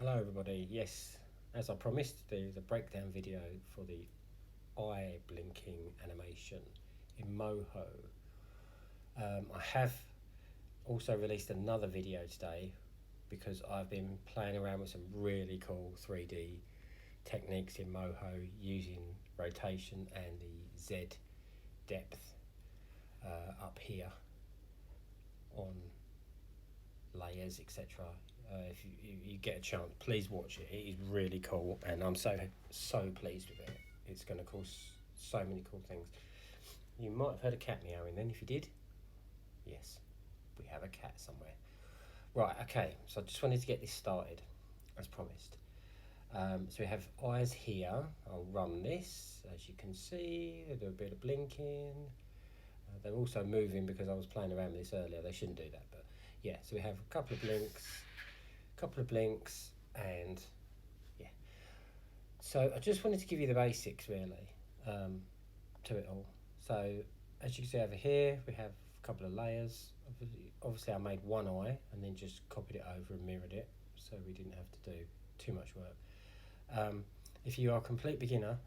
Hello everybody. Yes, as I promised, there's a breakdown video for the eye blinking animation in Moho. I have also released another video today because I've been playing around with some really cool 3D techniques in Moho using rotation and the Z depth up here on layers, etc. If you get a chance, please watch it. It is really cool, and I'm so pleased with it. It's going to cause so many cool things. You might have heard a cat meowing then. If you did, yes, we have a cat somewhere. Right, okay, so I just wanted to get this started as promised. So we have eyes here. I'll run this. As you can see, they do a bit of blinking. They're also moving because I was playing around with this earlier. They shouldn't do that, but yeah, so we have a couple of blinks, and yeah. So I just wanted to give you the basics really to it all. So as you can see over here, we have a couple of layers. Obviously I made one eye and then just copied it over and mirrored it, so we didn't have to do too much work. If you are a complete beginner,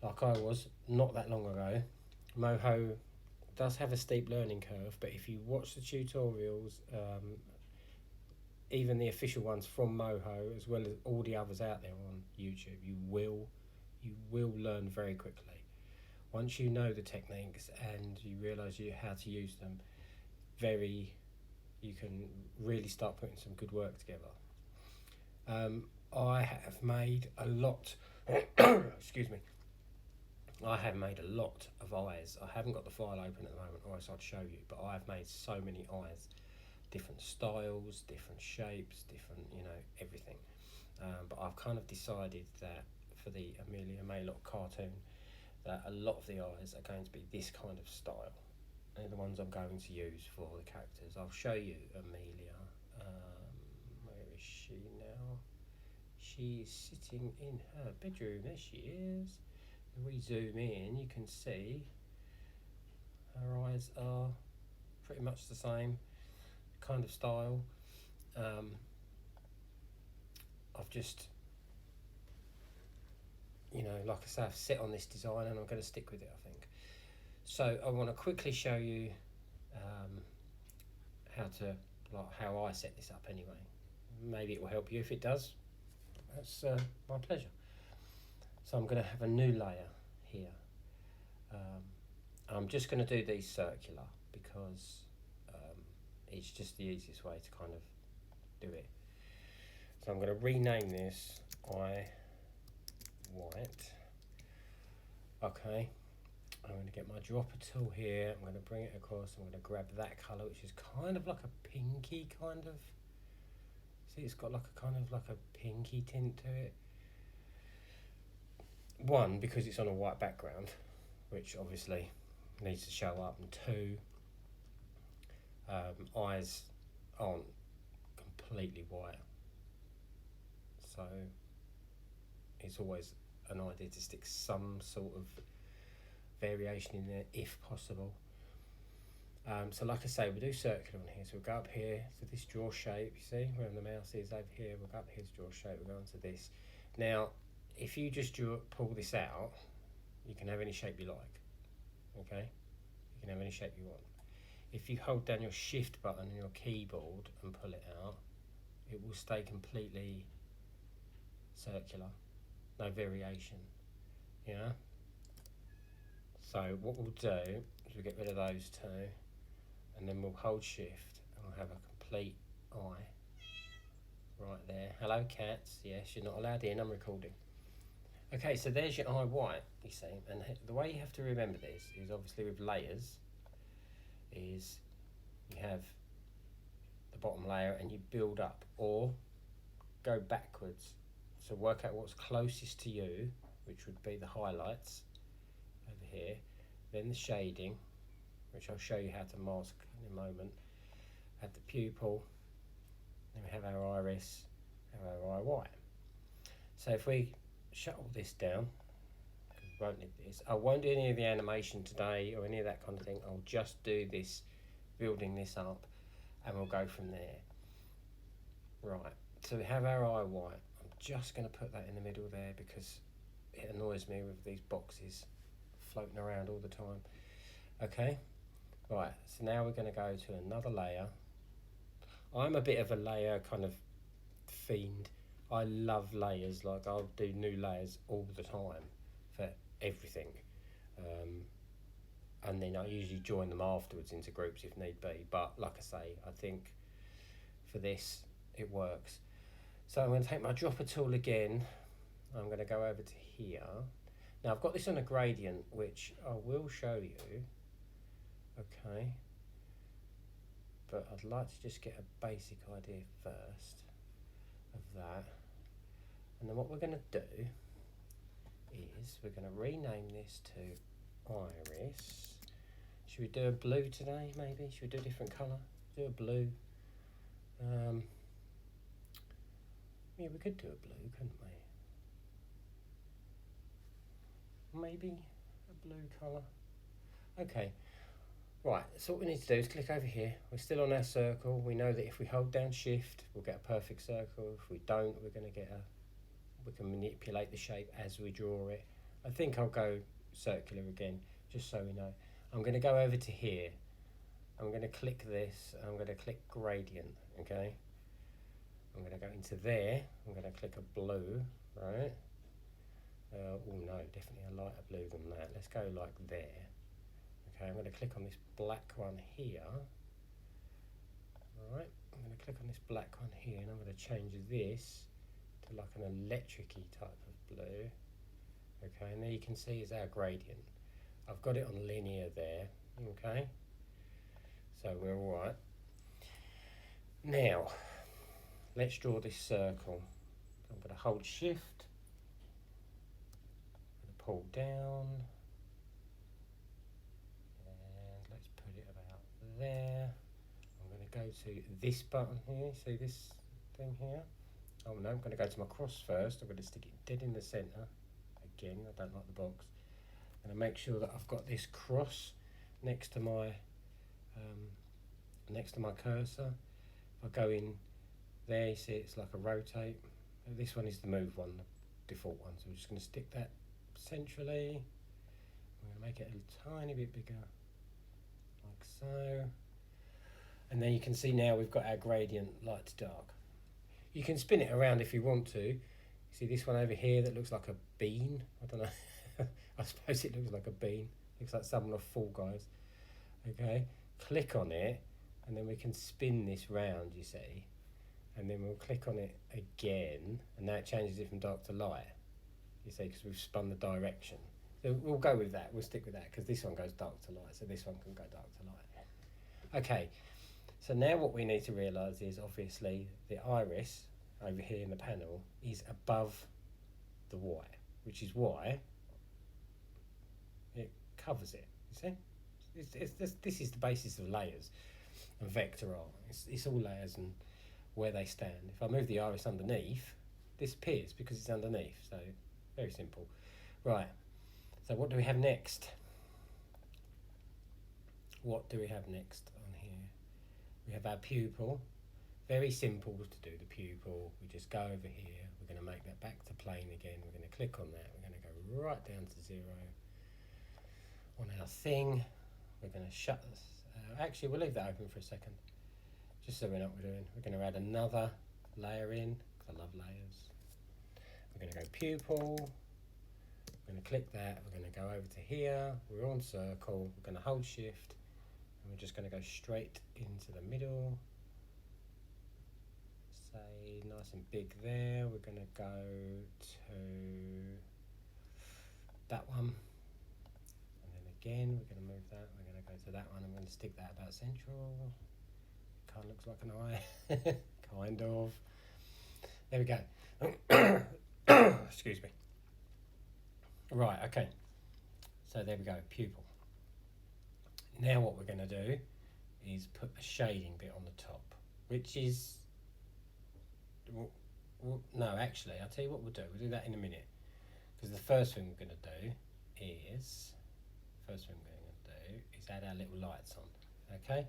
like I was not that long ago, Moho does have a steep learning curve, but if you watch the tutorials, even the official ones from Moho, as well as all the others out there on YouTube, you will learn very quickly. Once you know the techniques and you realise how to use them, you can really start putting some good work together. I have made a lot. Excuse me. I have made a lot of eyes. I haven't got the file open at the moment, or else I'd show you. But I've made so many eyes, different styles, different shapes, different, everything. But I've kind of decided that for the Amelia Maylock cartoon, that a lot of the eyes are going to be this kind of style. They're the ones I'm going to use for the characters. I'll show you Amelia. Where is she now? She's sitting in her bedroom. There she is. If we zoom in, you can see her eyes are pretty much the same kind of style. I've just, like I say, I've set on this design and I'm going to stick with it, I think. So I want to quickly show you how I set this up anyway. Maybe it will help you. If it does, that's my pleasure. So I'm going to have a new layer here. I'm just going to do these circular because it's just the easiest way to kind of do it. So I'm going to rename this eye white. Okay, I'm going to get my dropper tool here. I'm going to bring it across. I'm going to grab that colour, which is kind of like a pinky kind of. See, it's got like a pinky tint to it. One, because it's on a white background, which obviously needs to show up, and two, eyes aren't completely white, so it's always an idea to stick some sort of variation in there if possible. So like I say, we'll do circular on here. So we'll go up here to this draw shape, you see where the mouse is over here. We'll go up here to draw shape, we'll go into this. Now if you just pull this out, you can have any shape you like. Okay, you can have any shape you want. If you hold down your shift button on your keyboard and pull it out, it will stay completely circular, no variation. So what we'll do is we'll get rid of those two, and then we'll hold shift and we'll have a complete eye right there. Hello cats. Yes, you're not allowed in, I'm recording. Okay, so there's your eye white, you see, and the way you have to remember this is obviously with layers is you have the bottom layer and you build up or go backwards. So work out what's closest to you, which would be the highlights over here, then the shading, which I'll show you how to mask in a moment, have the pupil, then we have our iris, have our eye white. So if we shut all this down, because we won't need this, I won't do any of the animation today or any of that kind of thing. I'll just do this, building this up, and we'll go from there. Right, So we have our eye white. I'm just going to put that in the middle there because it annoys me with these boxes floating around all the time. Okay, right, so now we're going to go to another layer. I'm a bit of a layer kind of fiend. I love layers, like I'll do new layers all the time for everything. And then I usually join them afterwards into groups if need be. But like I say, I think for this, it works. So I'm going to take my dropper tool again. I'm going to go over to here. Now I've got this on a gradient, which I will show you. Okay. But I'd like to just get a basic idea first of that. And then what we're going to do is we're going to rename this to Iris. Should we do a blue today, maybe? Should we do a different colour? Do a blue. Yeah, we could do a blue, couldn't we? Maybe a blue colour. Okay. Right, so what we need to do is click over here. We're still on our circle. We know that if we hold down shift, we'll get a perfect circle. If we don't, we're going to get we can manipulate the shape as we draw it. I think I'll go circular again, just so we know. I'm going to go over to here. I'm going to click this. I'm going to click gradient, okay? I'm going to go into there. I'm going to click a blue, right? Oh no, definitely a lighter blue than that. Let's go like there. Okay, I'm going to click on this black one here. Alright, I'm going to click on this black one here and I'm going to change this to like an electric-y type of blue. Okay, and there you can see is our gradient. I've got it on linear there, okay? So we're alright. Now, let's draw this circle. I'm going to hold shift, I'm going to pull down, and let's put it about there. I'm going to go to this button here, see this thing here? Oh no, I'm going to go to my cross first. I'm going to stick it dead in the centre. Again, I don't like the box. I'm going to make sure that I've got this cross next to my cursor. If I go in there, you see it's like a rotate. This one is the move one, the default one. So we're just going to stick that centrally. I'm going to make it a tiny bit bigger, like so. And then you can see now we've got our gradient light to dark. You can spin it around if you want to. See this one over here that looks like a bean? I don't know. I suppose it looks like a bean. Looks like someone of Fall Guys. Okay, click on it and then we can spin this round, you see. And then we'll click on it again and now it changes it from dark to light. You see, because we've spun the direction. So we'll go with that, we'll stick with that because this one goes dark to light, so this one can go dark to light. Okay, so now what we need to realise is obviously the iris over here in the panel is above the white, which is why it covers it, you see? This is the basis of layers and vector art. It's all layers and where they stand. If I move the iris underneath, this appears because it's underneath, so very simple. Right, so what do we have next? What do we have next on here? We have our pupil. Very simple to do the pupil. We just go over here. We're going to make that back to plane again. We're going to click on that. We're going to go right down to 0 on our thing. We're going to shut this. Actually, we'll leave that open for a second, just so we know what we're doing. We're going to add another layer in, because I love layers. We're going to go pupil. We're going to click that. We're going to go over to here. We're on circle. We're going to hold shift. And we're just going to go straight into the middle. Say nice and big there. We're going to go to that one. And then again, we're going to move that. We're going to go to that one. I'm going to stick that about central. Kind of looks like an eye. Kind of. There we go. Excuse me. Right, okay. So there we go, pupil. Now what we're going to do is put a shading bit on the top, which is... no, actually, I'll tell you what we'll do. We'll do that in a minute. Because the first thing we're going to do is... add our little lights on. Okay?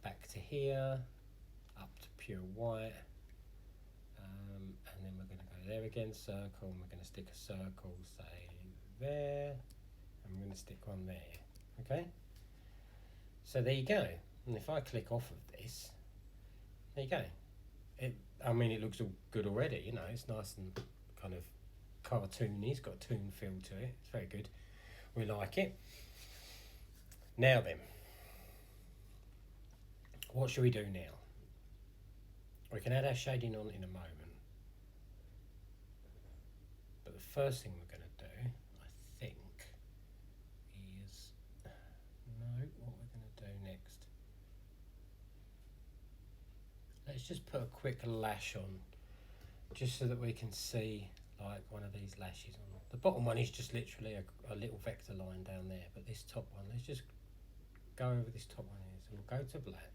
Back to here, up to pure white. then we're going to go there again, circle, and we're going to stick a circle, say there, and we're going to stick one there. Okay, so there you go. And if I click off of this, there you go. I mean, it looks all good already, you know, it's nice and kind of cartoony, it's got a toon feel to it, it's very good, we like it. Now then, what should we do now? We can add our shading on in a moment, but the first thing we're going to do, I think, is, no, what we're going to do next, let's just put a quick lash on, just so that we can see like one of these lashes on. The bottom one is just literally a little vector line down there, but this top one, let's just go over this top one here. So we'll go to black,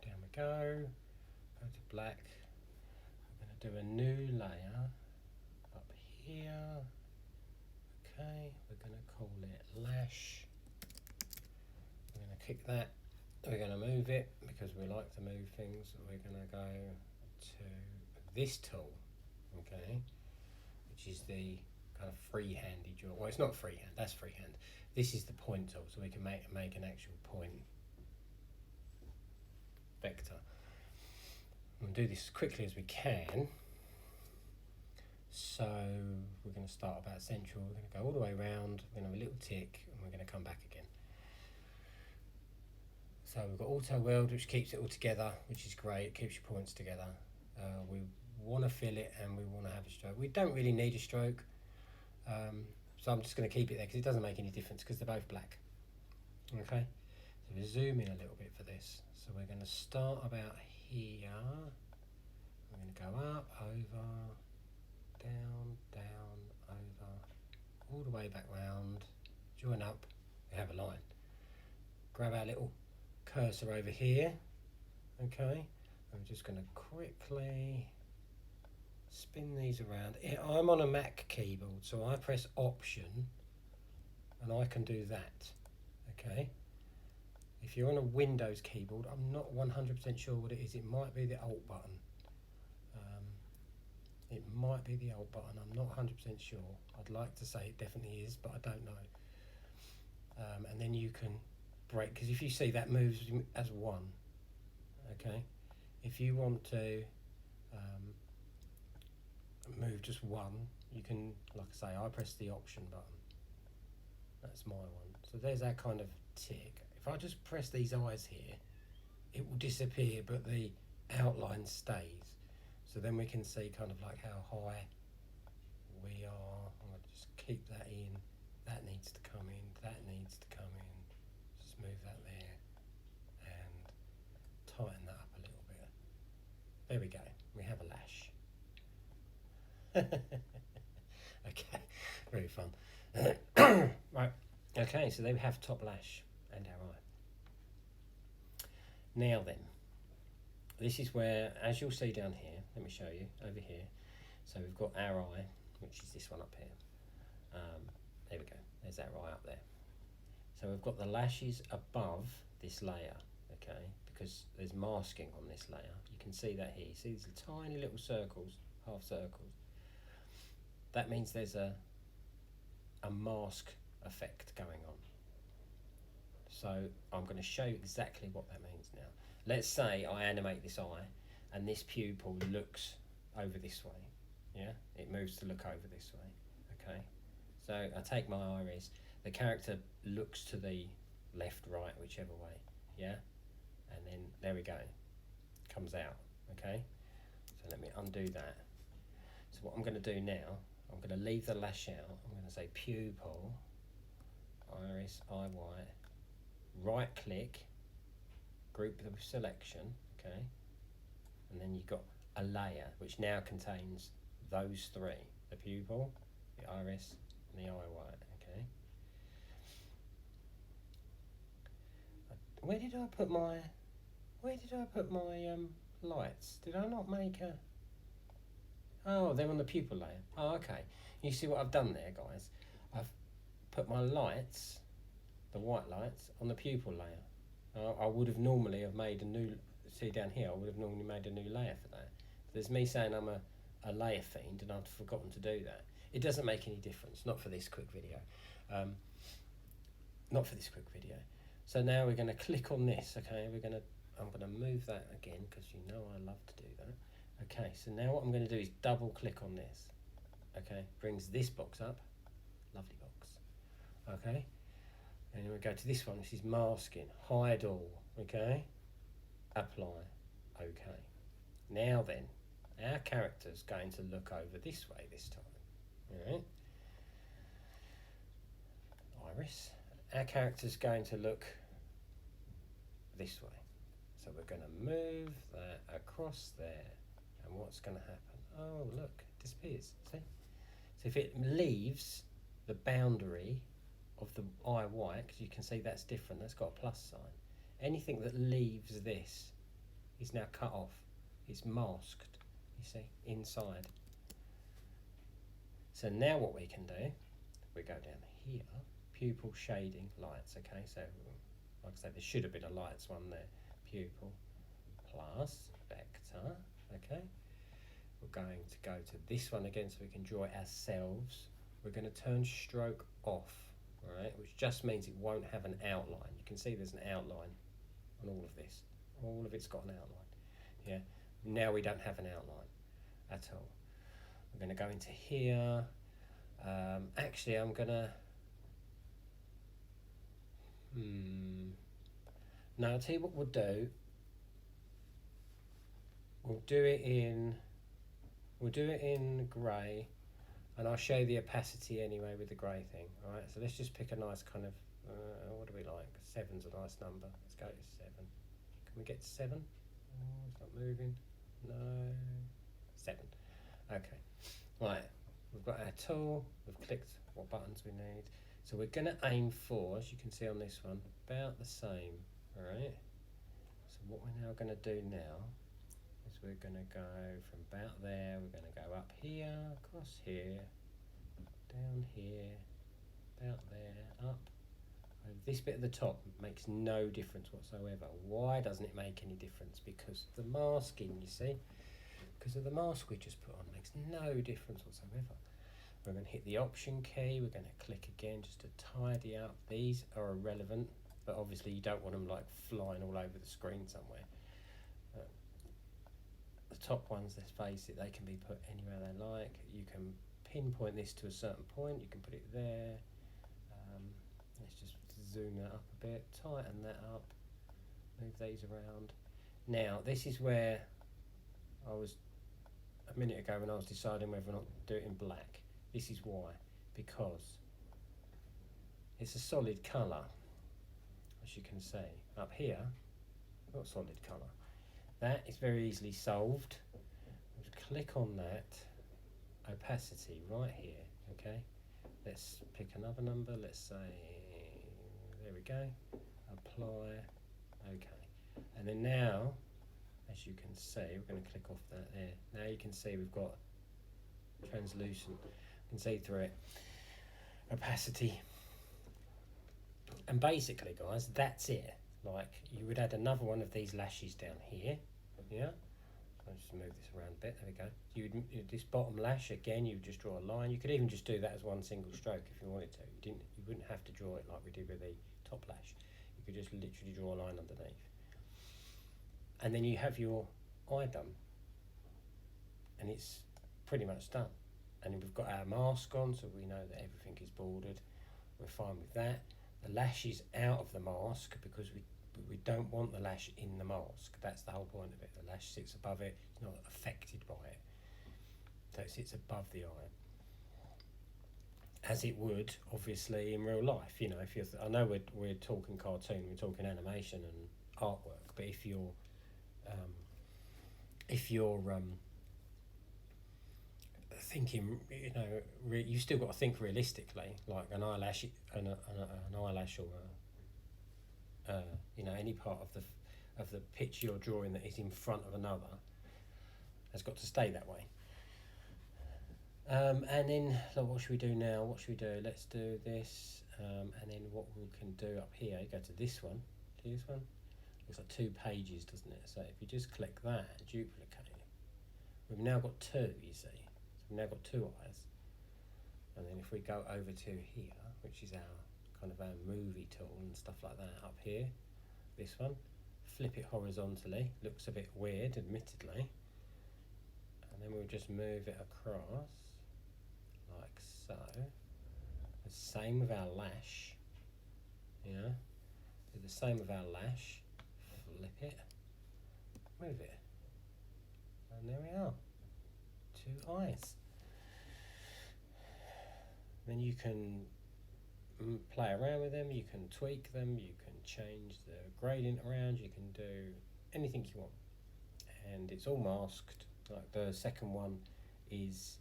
down we go to black. We're going to do a new layer up here. Okay, we're going to call it lash. We're going to kick that, we're going to move it because we like to move things. We're going to go to this tool, okay, which is the kind of free-handed draw. Well, it's not freehand, that's freehand. This is the point tool, so we can make an actual point vector. We'll do this as quickly as we can. So we're going to start about central, we're going to go all the way around, we're going to have a little tick, and we're going to come back again. So we've got auto weld, which keeps it all together, which is great, it keeps your points together. We want to fill it and we want to have a stroke. We don't really need a stroke, so I'm just going to keep it there because it doesn't make any difference because they're both black. Okay, so we zoom in a little bit for this. So we're going to start about here, we're going to go up, over, down, down, over, all the way back round, join up, we have a line. Grab our little cursor over here, okay, I'm just going to quickly spin these around. I'm on a Mac keyboard, so I press Option and I can do that, okay. If you're on a Windows keyboard, I'm not 100% sure what it is. It might be the Alt button. It might be the Alt button, I'm not 100% sure. I'd like to say it definitely is, but I don't know. And then you can break, because if you see that moves as one, okay. If you want to move just one, you can, like I say, I press the Option button. That's my one. So there's that kind of tick. If I just press these eyes here, it will disappear, but the outline stays. So then we can see kind of like how high we are. I'm going to just keep that in. That needs to come in. That needs to come in. Just move that there and tighten that up a little bit. There we go. We have a lash. Okay, very fun. Right. Okay, so there we have top lash and our eye. Now then, this is where, as you'll see down here, let me show you over here. So we've got our eye, which is this one up here. There we go, there's our eye up there. So we've got the lashes above this layer, okay, because there's masking on this layer. You can see that here. You see these tiny little circles, half circles. That means there's a mask effect going on. So I'm going to show you exactly what that means now. Let's say I animate this eye and this pupil looks over this way. Yeah, it moves to look over this way. Okay, so I take my iris, the character looks to the left, right, whichever way. Yeah, and then there we go, comes out. Okay, so let me undo that. So what I'm going to do now, I'm going to leave the lash out. I'm going to say pupil, iris, eye white, right click, group the selection, okay, and then you've got a layer which now contains those three, the pupil, the iris, and the eye white, okay. Where did I put my lights? Did I not make a... Oh, they're on the pupil layer. Oh, okay. You see what I've done there, guys? I've put my lights, the white lights, on the pupil layer. I would have normally have made a new see down here, I would have normally made a new layer for that. There's me saying I'm a layer fiend and I've forgotten to do that. It doesn't make any difference, not for this quick video. Not for this quick video. So now we're going to click on this, okay? I'm going to move that again because you know I love to do that. Okay, so now what I'm going to do is double click on this. Okay, brings this box up. Lovely box. Okay, and then we go to this one. This is masking, hide all. Okay, apply. Okay, now then, our character's going to look over this way this time. All right, iris. Our character's going to look this way. So we're going to move that across there. And what's going to happen? Oh, look, it disappears. See? So if it leaves the boundary of the eye white, because you can see that's different, that's got a plus sign. Anything that leaves this is now cut off. It's masked, you see, inside. So now what we can do, we go down here, pupil shading, lights, okay? So, like I say, there should have been a lights one there. Pupil plus vector, okay? We're going to go to this one again so we can draw it ourselves. We're going to turn stroke off, all right? Which just means it won't have an outline. You can see there's an outline on all of this. All of it's got an outline, yeah? Now we don't have an outline at all. We're going to go into here. Actually, I'm going to... No, I'll tell you what we'll do. We'll do it in grey, and I'll show you the opacity anyway with the grey thing. All right, so let's just pick a nice kind of what do we like? 7's a nice number. Let's go to 7. Can we get to 7? Oh, it's not moving. No, 7. Okay, right. We've got our tool. We've clicked what buttons we need. So we're going to aim for, as you can see on this one, about the same. All right. So what we're now going to do now is we're going to go from about there. We're going to go up here, across here, down here, about there, up. And this bit at the top makes no difference whatsoever. Why doesn't it make any difference? Because of the masking, you see. Because of the mask we just put on, makes no difference whatsoever. We're going to hit the option key. We're going to click again just to tidy up. These are irrelevant, but obviously you don't want them like flying all over the screen somewhere. The top ones, let's face it, they can be put anywhere they like. You can pinpoint this to a certain point. You can put it there. Let's just zoom that up a bit, tighten that up, move these around. Now, this is where I was a minute ago when I was deciding whether or not to do it in black. This is why, because it's a solid colour, as you can see. Up here, not solid colour. That is very easily solved. Just click on that, opacity right here, okay? Let's pick another number, let's say, there we go, apply, okay. And then now, as you can see, we're going to click off that there. Now you can see we've got translucent. You can see through it. Opacity. And basically, guys, that's it. Like, you would add another one of these lashes down here. Yeah? I'll just move this around a bit. There we go. You would, this bottom lash, again, you would just draw a line. You could even just do that as one single stroke if you wanted to. You wouldn't have to draw it like we did with the top lash. You could just literally draw a line underneath. And then you have your eye done. And it's pretty much done. And we've got our mask on, so we know that everything is bordered. We're fine with that. The lash is out of the mask because we don't want the lash in the mask. That's the whole point of it. The lash sits above it. It's not affected by it. So it sits above the eye. As it would, obviously, in real life. You know, if you're, I know we're talking cartoon, we're talking animation and artwork, but if you're thinking, you know, you still got to think realistically, like an eyelash, an eyelash, or you know, any part of the picture you're drawing that is in front of another has got to stay that way. And then, so what should we do now? What should we do? Let's do this, and then what we can do up here. Go to this one. looks like 2 pages, doesn't it? So if you just click that, duplicate, we've now got 2, you see. So we've now got 2 eyes. And then if we go over to here, which is our kind of our movie tool and stuff like that up here, this one, flip it horizontally, looks a bit weird admittedly, and then we'll just move it across like so. The same with our lash, yeah, do the same with our lash, flip it, move it, and there we are, 2 eyes. Then you can play around with them, you can tweak them, you can change the gradient around, you can do anything you want, and it's all masked. Like the second one is,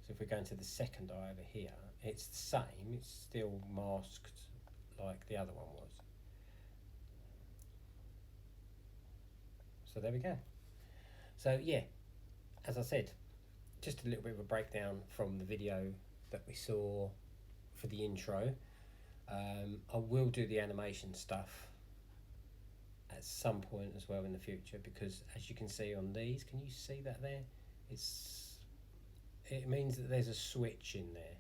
so if we're going to the second eye over here, it's the same, it's still masked like the other one was. So there we go. So yeah, as I said, just a little bit of a breakdown from the video that we saw for the intro. I will do the animation stuff at some point as well in the future, because as you can see on these, can you see that there? It means that there's a switch in there,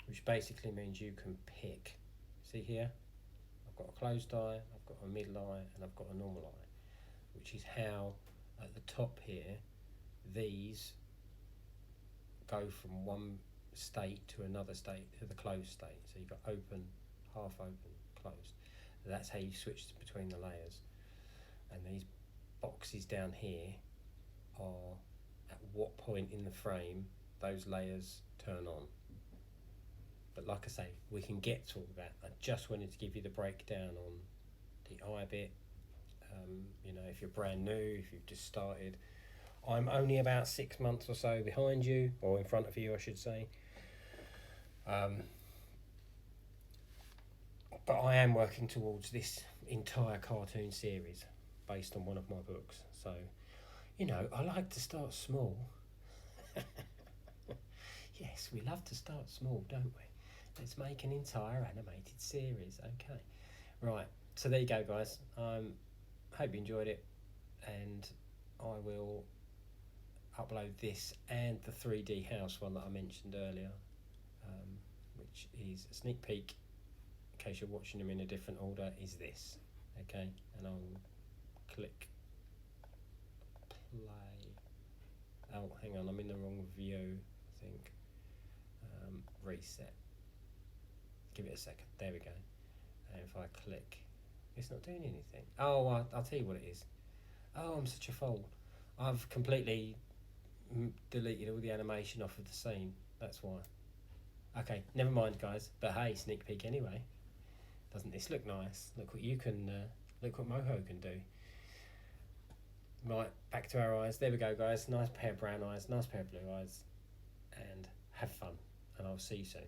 which basically means you can pick. See here, I've got a closed eye, I've got a middle eye, and I've got a normal eye, which is how at the top here these go from one state to another state, to the closed state. So you've got open, half open, closed. That's how you switch between the layers. And these boxes down here are at what point in the frame those layers turn on. But like I say, we can get to all that. I just wanted to give you the breakdown on the eye bit. You know, if you're brand new, if you've just started, I'm only about 6 months or so behind you, or in front of you I should say. But I am working towards this entire cartoon series based on one of my books. So, you know, I like to start small. Yes, we love to start small, don't we? Let's make an entire animated series. Okay, right, so there you go guys. Hope you enjoyed it, and I will upload this and the 3D house one that I mentioned earlier, which is a sneak peek, in case you're watching them in a different order, is this. Okay, and I'll click play. Oh, hang on, I'm in the wrong view, I think. Reset. Give it a second. There we go. And if I click, it's not doing anything. Oh, I'll tell you what it is. Oh, I'm such a fool. I've completely deleted all the animation off of the scene. That's why. Okay, never mind, guys. But hey, sneak peek anyway. Doesn't this look nice? Look what you can. Look what Moho can do. Right, back to our eyes. There we go, guys. Nice pair of brown eyes, nice pair of blue eyes, and have fun. And I'll see you soon.